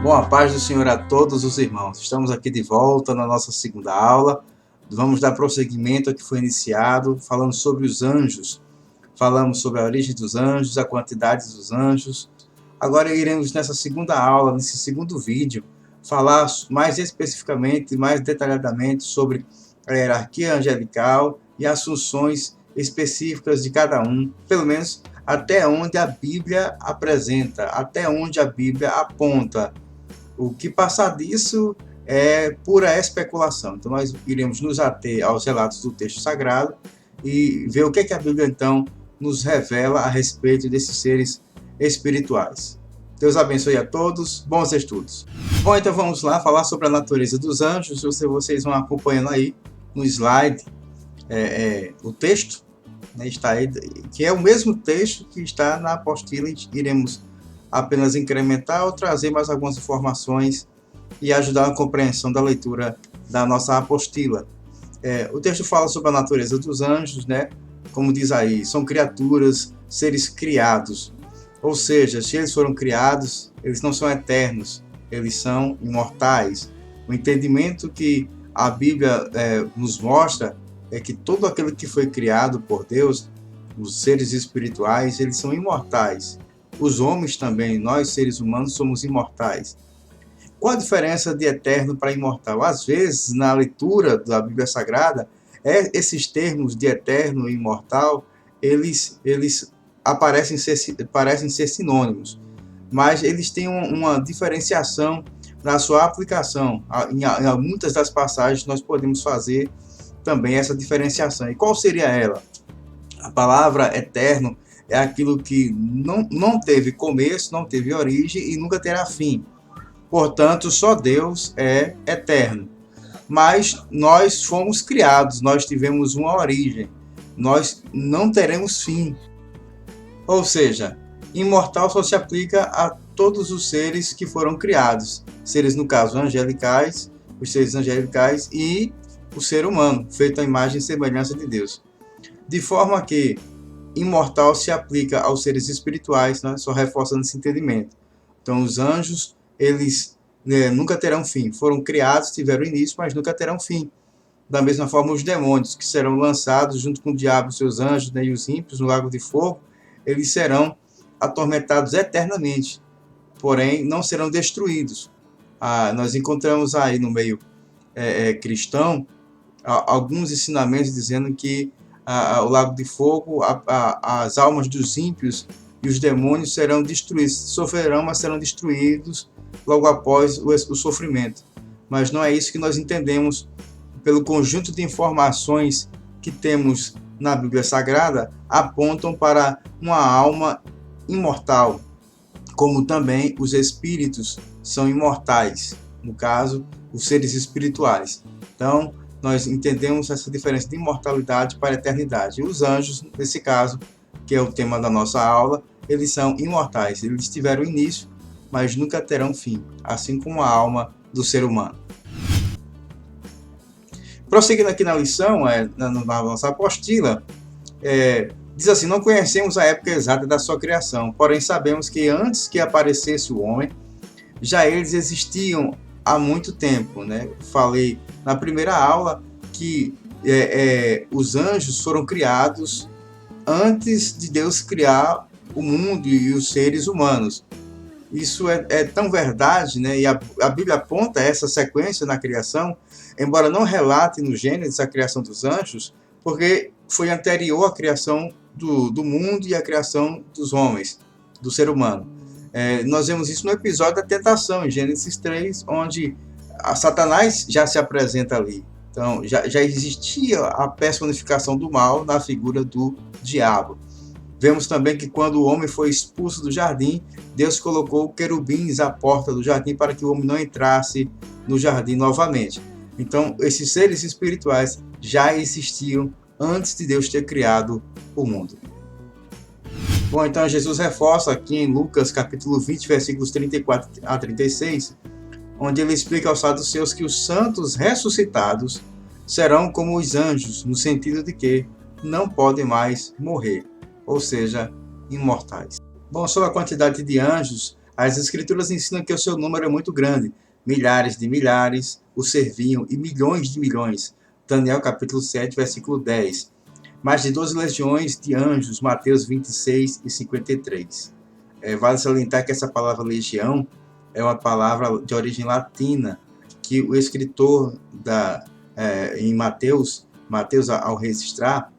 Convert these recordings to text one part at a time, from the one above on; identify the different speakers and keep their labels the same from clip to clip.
Speaker 1: Bom, a paz do Senhor a todos os irmãos. Estamos aqui de volta na nossa segunda aula. Vamos dar prosseguimento ao que foi iniciado, falando sobre os anjos. Falamos sobre a origem dos anjos, a quantidade dos anjos. Agora iremos nessa segunda aula, nesse segundo vídeo, falar mais especificamente, mais detalhadamente sobre a hierarquia angelical e as funções específicas de cada um, pelo menos até onde a Bíblia apresenta, até onde a Bíblia aponta. O que passar disso é pura especulação. Então nós iremos nos ater aos relatos do texto sagrado e ver o que a Bíblia então nos revela a respeito desses seres espirituais. Deus abençoe a todos, bons estudos. Bom, então vamos lá falar sobre a natureza dos anjos. Vocês vão acompanhando aí no slide o texto, né, está aí, que é o mesmo texto que está na apostila. Iremos apenas incrementar ou trazer mais algumas informações e ajudar na compreensão da leitura da nossa apostila. O texto fala sobre a natureza dos anjos, né? Como diz aí, são criaturas, seres criados. Ou seja, se eles foram criados, eles não são eternos, eles são imortais. O entendimento que a Bíblia nos mostra é que todo aquele que foi criado por Deus, os seres espirituais, eles são imortais. Os homens também, nós seres humanos, somos imortais. Qual a diferença de eterno para imortal? Às vezes, na leitura da Bíblia Sagrada, esses termos de eterno e imortal, eles parecem ser sinônimos, mas eles têm uma diferenciação na sua aplicação. Em muitas das passagens nós podemos fazer também essa diferenciação. E qual seria ela? A palavra eterno é aquilo que não teve começo, não teve origem e nunca terá fim. Portanto, só Deus é eterno. Mas nós fomos criados, nós tivemos uma origem. Nós não teremos fim. Ou seja, imortal só se aplica a todos os seres que foram criados. Seres, no caso, angelicais, os seres angelicais e o ser humano, feito à imagem e semelhança de Deus. De forma que imortal se aplica aos seres espirituais, né? Só reforçando esse entendimento. Então, os anjos, eles nunca terão fim. Foram criados, tiveram início, mas nunca terão fim. Da mesma forma, os demônios, que serão lançados junto com o diabo e seus anjos, né, e os ímpios no lago de fogo, eles serão atormentados eternamente, porém não serão destruídos. Nós encontramos aí no meio cristão alguns ensinamentos dizendo que o lago de fogo, as almas dos ímpios e os demônios serão destruídos, sofrerão, mas serão destruídos logo após o sofrimento. Mas não é isso que nós entendemos pelo conjunto de informações que temos na Bíblia Sagrada, apontam para uma alma imortal, como também os espíritos são imortais, no caso, os seres espirituais. Então, nós entendemos essa diferença de imortalidade para a eternidade. E os anjos, nesse caso, que é o tema da nossa aula, eles são imortais. Eles tiveram início, mas nunca terão fim, assim como a alma do ser humano. Prosseguindo aqui na lição, na nossa apostila, diz assim: não conhecemos a época exata da sua criação, porém sabemos que antes que aparecesse o homem, já eles existiam há muito tempo, né? Falei na primeira aula que os anjos foram criados antes de Deus criar o mundo e os seres humanos. Isso é tão verdade, né? E a Bíblia aponta essa sequência na criação, embora não relate no Gênesis a criação dos anjos, porque foi anterior à criação do mundo e à criação dos homens, do ser humano. Nós vemos isso no episódio da tentação, em Gênesis 3, onde Satanás já se apresenta ali. Então, já existia a personificação do mal na figura do diabo. Vemos também que quando o homem foi expulso do jardim, Deus colocou querubins à porta do jardim para que o homem não entrasse no jardim novamente. Então, esses seres espirituais já existiam antes de Deus ter criado o mundo. Bom, então Jesus reforça aqui em Lucas capítulo 20, versículos 34 a 36, onde ele explica aos saduceus que os santos ressuscitados serão como os anjos, no sentido de que não podem mais morrer, ou seja, imortais. Bom, sobre a quantidade de anjos, As escrituras ensinam que o seu número é muito grande, milhares de milhares o serviam e milhões de milhões. Daniel capítulo 7, versículo 10. Mais de 12 legiões de anjos, Mateus 26 e 53. Vale salientar que essa palavra legião é uma palavra de origem latina, que o escritor em Mateus, ao registrar,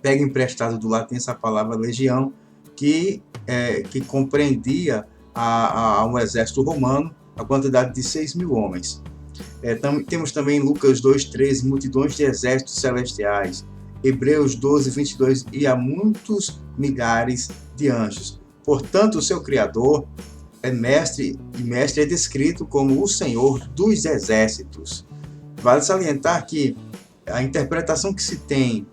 Speaker 1: pega emprestado do latim essa palavra legião, que compreendia um exército romano, a quantidade de 6.000 homens. Temos também Lucas 2,13, multidões de exércitos celestiais, Hebreus 12, 22, e há muitos milhares de anjos. Portanto, o seu Criador é mestre, e mestre é descrito como o Senhor dos exércitos. Vale salientar que a interpretação que se tem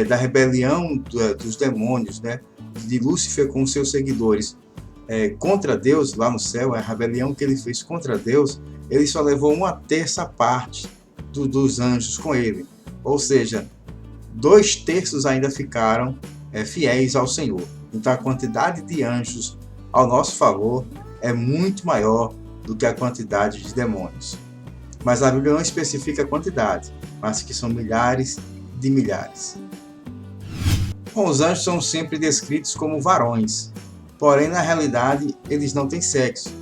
Speaker 1: da rebelião dos demônios, né, de Lúcifer com seus seguidores contra Deus lá no céu, a rebelião que ele fez contra Deus, ele só levou 1/3 parte dos anjos com ele. Ou seja, 2/3 ainda ficaram fiéis ao Senhor. Então a quantidade de anjos ao nosso favor é muito maior do que a quantidade de demônios. Mas a Bíblia não especifica a quantidade, mas que são milhares de milhares. Bom, os anjos são sempre descritos como varões, porém na realidade eles não têm sexo,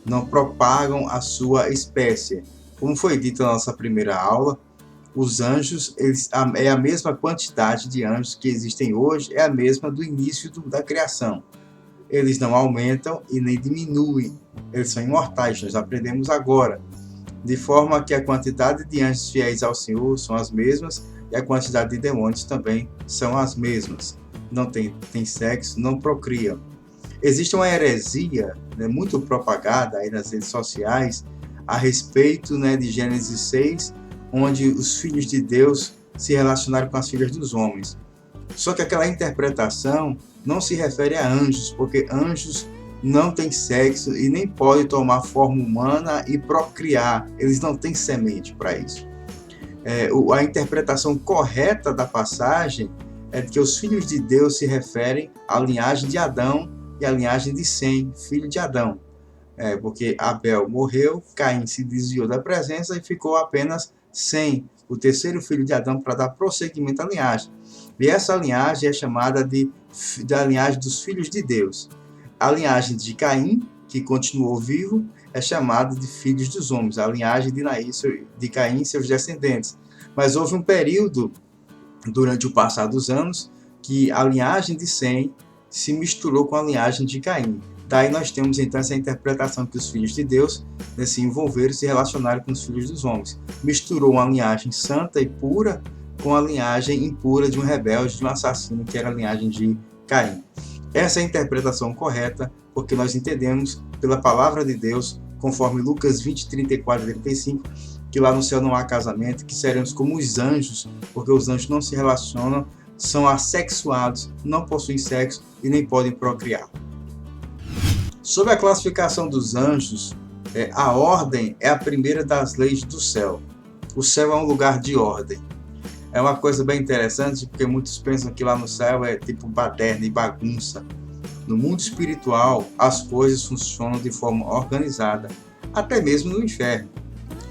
Speaker 1: não propagam a sua espécie. Como foi dito na nossa primeira aula, os anjos, é a mesma quantidade de anjos que existem hoje, é a mesma do início da criação. Eles não aumentam e nem diminuem, eles são imortais, nós aprendemos agora. De forma que a quantidade de anjos fiéis ao Senhor são as mesmas e a quantidade de demônios também são as mesmas. Não tem sexo, não procriam. Existe uma heresia, né, muito propagada aí nas redes sociais a respeito, né, de Gênesis 6, onde os filhos de Deus se relacionaram com as filhas dos homens. Só que aquela interpretação não se refere a anjos, porque anjos não têm sexo e nem podem tomar forma humana e procriar. Eles não têm semente para isso. A interpretação correta da passagem é que os filhos de Deus se referem à linhagem de Adão e à linhagem de Sem, filho de Adão. Porque Abel morreu, Caim se desviou da presença e ficou apenas Sem, o terceiro filho de Adão, para dar prosseguimento à linhagem. E essa linhagem é chamada da linhagem dos filhos de Deus. A linhagem de Caim, que continuou vivo, é chamada de filhos dos homens, a linhagem de Caim e seus descendentes. Mas houve um período, durante o passar dos anos, que a linhagem de Sem se misturou com a linhagem de Caim. Daí nós temos então essa interpretação que os filhos de Deus se envolveram e se relacionaram com os filhos dos homens. Misturou uma linhagem santa e pura com a linhagem impura de um rebelde, de um assassino, que era a linhagem de Caim. Essa é a interpretação correta, porque nós entendemos pela palavra de Deus, conforme Lucas 20, 34 e 35, que lá no céu não há casamento, que seremos como os anjos, porque os anjos não se relacionam, são assexuados, não possuem sexo e nem podem procriar. Sobre a classificação dos anjos, a ordem é a primeira das leis do céu. O céu é um lugar de ordem. É uma coisa bem interessante, porque muitos pensam que lá no céu é tipo baderna e bagunça. No mundo espiritual, as coisas funcionam de forma organizada, até mesmo no inferno.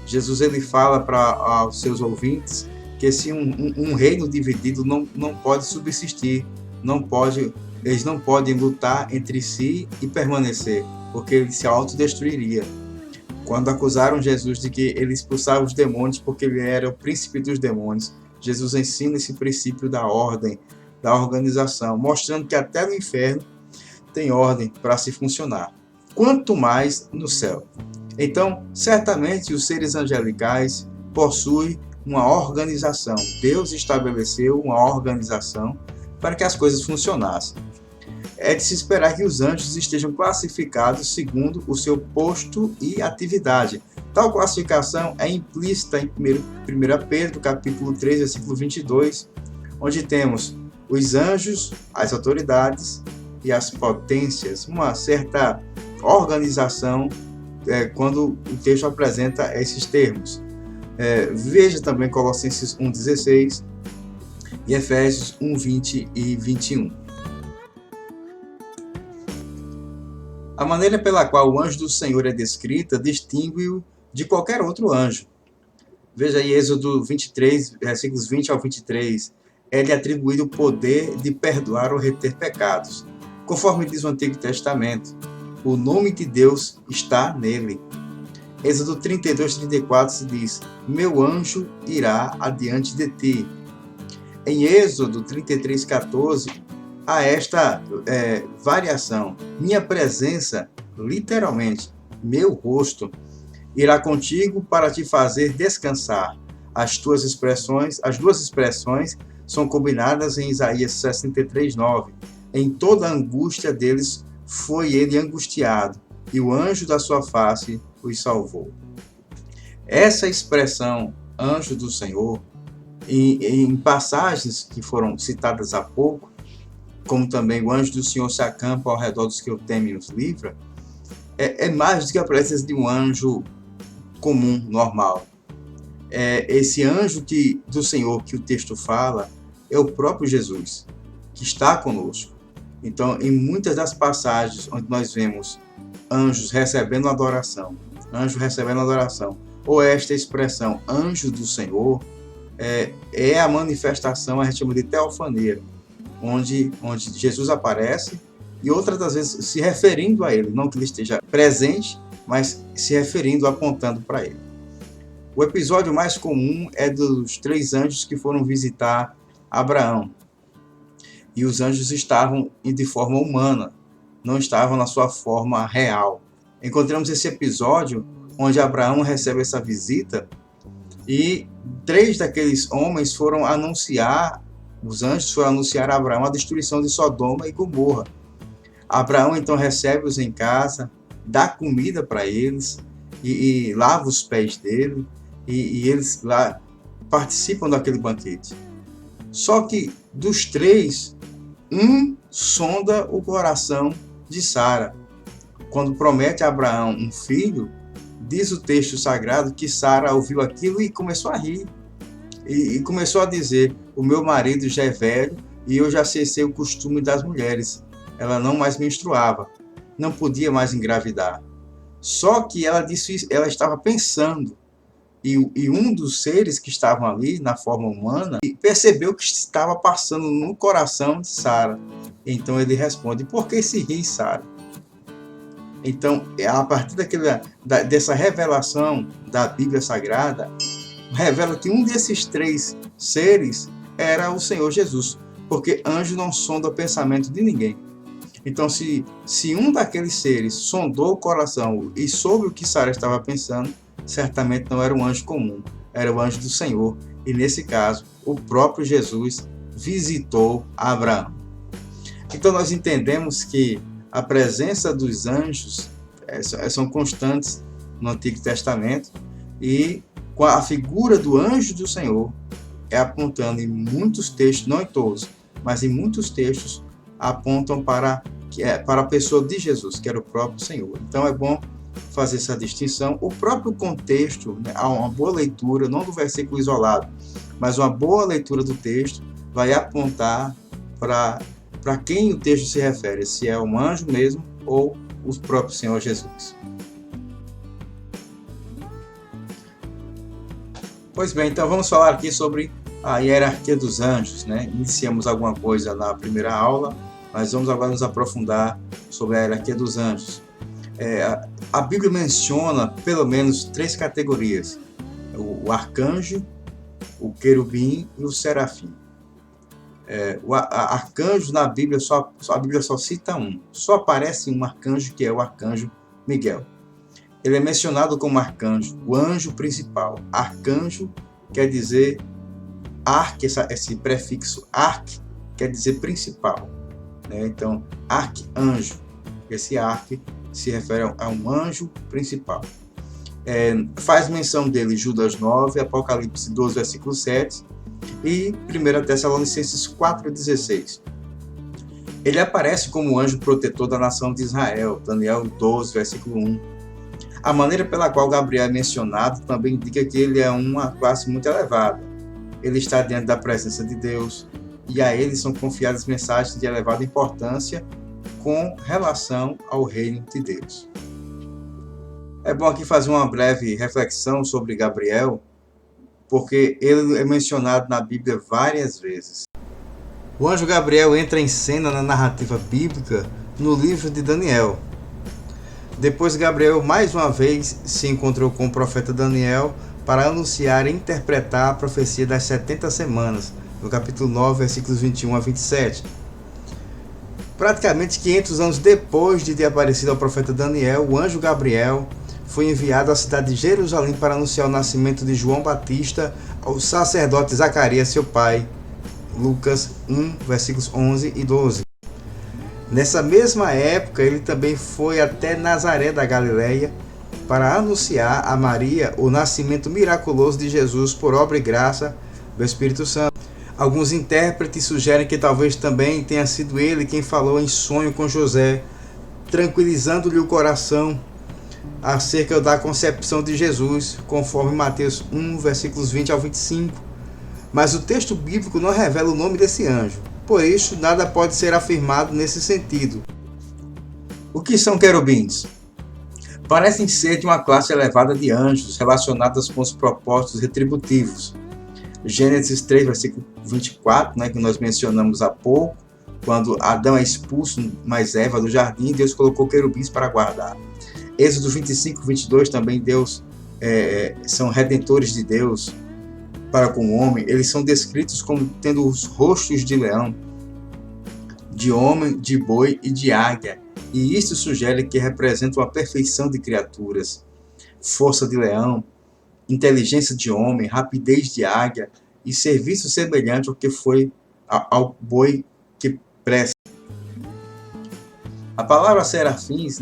Speaker 1: Jesus ele fala para os seus ouvintes que se um reino dividido não pode subsistir, eles não podem lutar entre si e permanecer, porque ele se autodestruiria. Quando acusaram Jesus de que ele expulsava os demônios porque ele era o príncipe dos demônios, Jesus ensina esse princípio da ordem, da organização, mostrando que até no inferno tem ordem para se funcionar. Quanto mais no céu. Então, certamente os seres angelicais possuem uma organização. Deus estabeleceu uma organização para que as coisas funcionassem. É de se esperar que os anjos estejam classificados segundo o seu posto e atividade. Tal classificação é implícita em 1 Pedro, capítulo 3, versículo 22, onde temos os anjos, as autoridades e as potências, uma certa organização quando o texto apresenta esses termos. Veja também Colossenses 1,16 e Efésios 1, 20 e 21. A maneira pela qual o anjo do Senhor é descrita distingue-o de qualquer outro anjo. Veja aí Êxodo 23, versículos 20 ao 23. É-lhe atribuído o poder de perdoar ou reter pecados. Conforme diz o Antigo Testamento, o nome de Deus está nele. Êxodo 32, 34 se diz: meu anjo irá adiante de ti. Em Êxodo 33, 14, há esta variação. Minha presença, literalmente, meu rosto, irá contigo para te fazer descansar. As duas expressões são combinadas em Isaías 63, 9. Em toda a angústia deles foi ele angustiado, e o anjo da sua face os salvou. Essa expressão, anjo do Senhor, em passagens que foram citadas há pouco, como também o anjo do Senhor se acampa ao redor dos que o temem e os livra, é mais do que a presença de um anjo comum, normal. Esse anjo do Senhor que o texto fala é o próprio Jesus, que está conosco. Então, em muitas das passagens onde nós vemos anjos recebendo adoração, ou esta expressão, anjo do Senhor, é a manifestação, a gente chama de teofania, onde Jesus aparece, e outras das vezes se referindo a ele, não que ele esteja presente, mas se referindo, apontando para ele. O episódio mais comum é dos 3 anjos que foram visitar Abraão. E os anjos estavam de forma humana, não estavam na sua forma real. Encontramos esse episódio onde Abraão recebe essa visita e 3 daqueles homens foram anunciar, os anjos foram anunciar a Abraão a destruição de Sodoma e Gomorra. Abraão então recebe-os em casa, dá comida para eles e lava os pés dele e eles lá participam daquele banquete. Só que dos 3, um sonda o coração de Sara. Quando promete a Abraão um filho, diz o texto sagrado que Sara ouviu aquilo e começou a rir. E começou a dizer: o meu marido já é velho e eu já cessei o costume das mulheres. Ela não mais menstruava, não podia mais engravidar. Só que ela disse isso, ela estava pensando. E um dos seres que estavam ali, na forma humana, percebeu que estava passando no coração de Sara. Então ele responde: por que se ri, Sara? Então, a partir dessa revelação da Bíblia Sagrada, revela que um desses 3 seres era o Senhor Jesus, porque anjo não sonda o pensamento de ninguém. Então, se um daqueles seres sondou o coração e soube o que Sara estava pensando, certamente não era um anjo comum, era o anjo do Senhor. E nesse caso, o próprio Jesus visitou Abraão. Então nós entendemos que a presença dos anjos são constantes no Antigo Testamento, e com a figura do anjo do Senhor apontando em muitos textos, não em todos, mas em muitos textos, apontam para a pessoa de Jesus, que era o próprio Senhor. Então é bom fazer essa distinção. O próprio contexto, há uma boa leitura, não do versículo isolado, mas uma boa leitura do texto vai apontar para quem o texto se refere, se é um anjo mesmo ou o próprio Senhor Jesus. Pois bem, então vamos falar aqui sobre a hierarquia dos anjos, Iniciamos alguma coisa na primeira aula, mas vamos agora nos aprofundar sobre a hierarquia dos anjos. A Bíblia menciona pelo menos 3 categorias: o arcanjo, o querubim e o serafim. O arcanjo na Bíblia, a Bíblia só cita um. Só aparece um arcanjo, que é o arcanjo Miguel. Ele é mencionado como arcanjo, o anjo principal. Arcanjo quer dizer arque, esse prefixo arque quer dizer principal. Então, arcanjo, esse arque se refere a um anjo principal. Faz menção dele Judas 9, Apocalipse 12, versículo 7 e 1 Tessalonicenses 4,16. Ele aparece como anjo protetor da nação de Israel, Daniel 12, versículo 1. A maneira pela qual Gabriel é mencionado também indica que ele é uma classe muito elevada. Ele está diante da presença de Deus, e a ele são confiadas mensagens de elevada importância, com relação ao reino de Deus. É bom aqui fazer uma breve reflexão sobre Gabriel, porque ele é mencionado na Bíblia várias vezes. O anjo Gabriel entra em cena na narrativa bíblica no livro de Daniel. Depois, Gabriel mais uma vez se encontrou com o profeta Daniel para anunciar e interpretar a profecia das 70 semanas, no capítulo 9, versículos 21 a 27. Praticamente 500 anos depois de ter aparecido ao profeta Daniel, o anjo Gabriel foi enviado à cidade de Jerusalém para anunciar o nascimento de João Batista ao sacerdote Zacarias, seu pai. Lucas 1, versículos 11 e 12. Nessa mesma época, ele também foi até Nazaré da Galileia para anunciar a Maria o nascimento miraculoso de Jesus por obra e graça do Espírito Santo. Alguns intérpretes sugerem que talvez também tenha sido ele quem falou em sonho com José, tranquilizando-lhe o coração acerca da concepção de Jesus, conforme Mateus 1, versículos 20 ao 25. Mas o texto bíblico não revela o nome desse anjo. Por isso, nada pode ser afirmado nesse sentido. O que são querubins? Parecem ser de uma classe elevada de anjos relacionados com os propósitos retributivos. Gênesis 3, versículo 24, que nós mencionamos há pouco, quando Adão é expulso mais Eva do jardim, Deus colocou querubins para guardar. Êxodo 25, 22, também Deus são redentores de Deus para com o homem. Eles são descritos como tendo os rostos de leão, de homem, de boi e de águia. E isto sugere que representam a perfeição de criaturas, força de leão, inteligência de homem, rapidez de águia e serviço semelhante ao que foi ao boi que presta. A palavra serafins,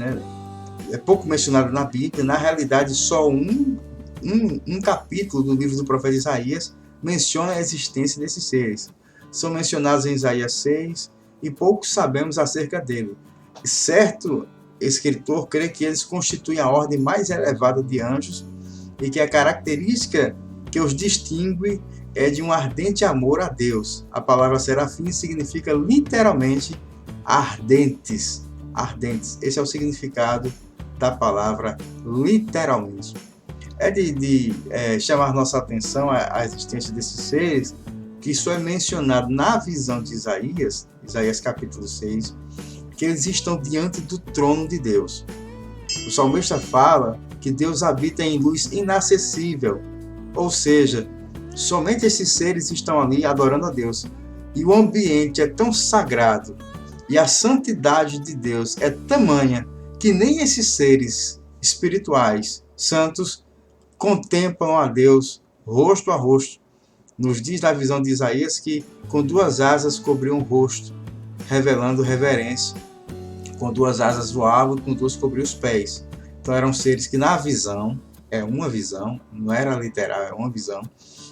Speaker 1: é pouco mencionada na Bíblia. Na realidade, só um capítulo do livro do profeta Isaías menciona a existência desses seres. São mencionados em Isaías 6 e pouco sabemos acerca dele. Certo escritor crê que eles constituem a ordem mais elevada de anjos e que a característica que os distingue é de um ardente amor a Deus. A palavra serafim significa literalmente ardentes. Ardentes. Esse é o significado da palavra literalmente. É de chamar nossa atenção a existência desses seres, que isso é mencionado na visão de Isaías, Isaías capítulo 6, que eles estão diante do trono de Deus. O salmista fala que Deus habita em luz inacessível, ou seja, somente esses seres estão ali adorando a Deus. E o ambiente é tão sagrado e a santidade de Deus é tamanha que nem esses seres espirituais, santos, contemplam a Deus rosto a rosto. Nos diz na visão de Isaías que com duas asas cobriam o rosto, revelando reverência. Com duas asas voavam e com duas cobriam os pés. Então eram seres que na visão, é uma visão, não era literal, é uma visão,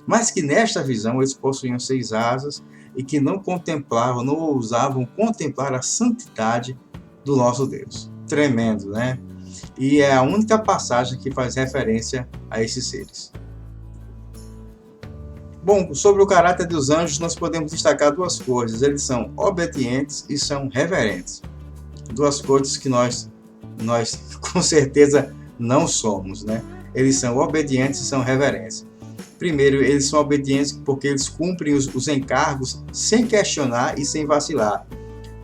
Speaker 1: mas que nesta visão eles possuíam 6 asas e que não contemplavam, não ousavam contemplar a santidade do nosso Deus. Tremendo, né? E é a única passagem que faz referência a esses seres. Bom, sobre o caráter dos anjos, nós podemos destacar 2 coisas. Eles são obedientes e são reverentes. 2 coisas que nós com certeza não somos, Eles são obedientes e são reverentes. Primeiro, eles são obedientes porque eles cumprem os encargos sem questionar e sem vacilar.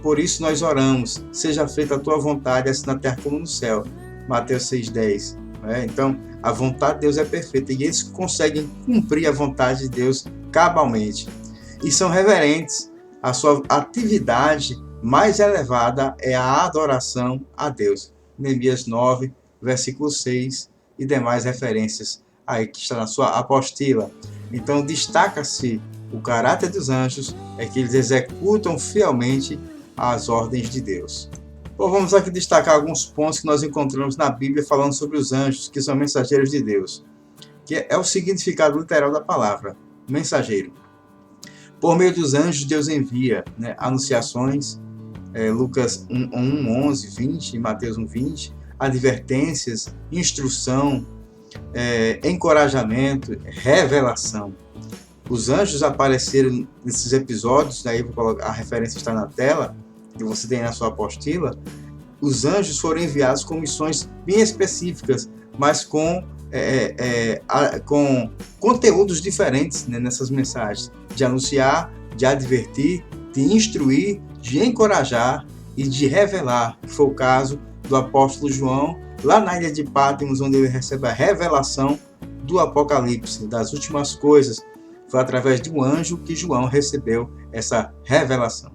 Speaker 1: Por isso nós oramos, seja feita a tua vontade, assim na terra como no céu. Mateus 6,10. Então, a vontade de Deus é perfeita e eles conseguem cumprir a vontade de Deus cabalmente. E são reverentes. A sua atividade mais elevada é a adoração a Deus. Neemias 9, versículo 6 e demais referências aí que está na sua apostila. Então, destaca-se o caráter dos anjos, é que eles executam fielmente as ordens de Deus. Bom, vamos aqui destacar alguns pontos que nós encontramos na Bíblia falando sobre os anjos, que são mensageiros de Deus, que é o significado literal da palavra, mensageiro. Por meio dos anjos, Deus envia anunciações, Lucas 1, 11, 20, Mateus 1, 20, advertências, instrução, encorajamento, revelação. Os anjos apareceram nesses episódios, daí a referência está na tela, que você tem na sua apostila, os anjos foram enviados com missões bem específicas, mas com conteúdos diferentes, né, nessas mensagens, de anunciar, de advertir, de instruir, de encorajar e de revelar, que foi o caso do apóstolo João, lá na ilha de Patmos, onde ele recebe a revelação do Apocalipse, das últimas coisas. Foi através de um anjo que João recebeu essa revelação.